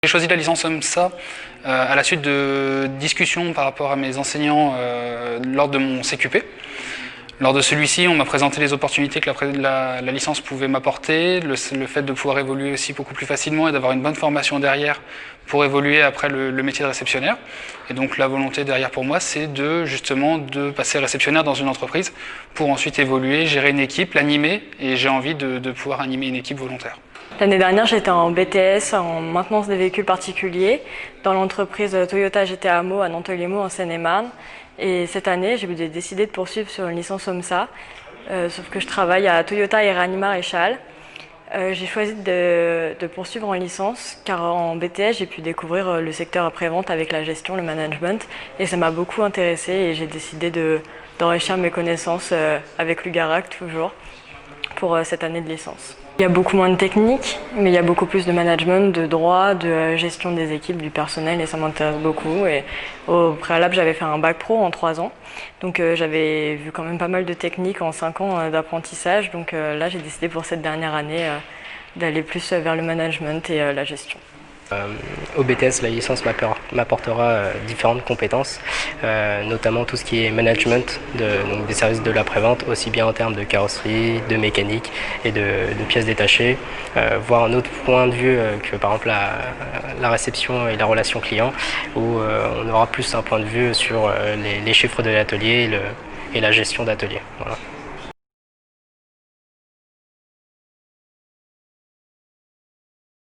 choisi la licence EMSA à la suite de discussions par rapport à mes enseignants lors de mon CQP. Lors de celui-ci, on m'a présenté les opportunités que la licence pouvait m'apporter, le fait de pouvoir évoluer aussi beaucoup plus facilement et d'avoir une bonne formation derrière pour évoluer après le métier de réceptionnaire. Et donc la volonté derrière pour moi, c'est justement de passer réceptionnaire dans une entreprise pour ensuite évoluer, gérer une équipe, l'animer, et j'ai envie de pouvoir animer une équipe volontaire. L'année dernière, j'étais en BTS en maintenance des véhicules particuliers dans l'entreprise Toyota GT Hameau à Nanteuil-les-Maux en Seine-et-Marne. Et cette année, j'ai décidé de poursuivre sur une licence OMSA, sauf que je travaille à Toyota et Ranimar et Châle. J'ai choisi de poursuivre en licence car en BTS, j'ai pu découvrir le secteur après-vente avec la gestion, le management, et ça m'a beaucoup intéressée et j'ai décidé d'enrichir mes connaissances avec l'UGARAC toujours pour cette année de licence. Il y a beaucoup moins de technique, mais il y a beaucoup plus de management, de droit, de gestion des équipes, du personnel, et ça m'intéresse beaucoup. Et au préalable, j'avais fait un bac pro en 3 ans, donc j'avais vu quand même pas mal de techniques en 5 ans d'apprentissage. Donc là, j'ai décidé pour cette dernière année d'aller plus vers le management et la gestion. Au BTS, la licence m'apportera différentes compétences, notamment tout ce qui est management donc des services de l'après-vente, aussi bien en termes de carrosserie, de mécanique et de pièces détachées, voir un autre point de vue que par exemple la réception et la relation client, où on aura plus un point de vue sur les chiffres de l'atelier et la gestion d'atelier. Voilà.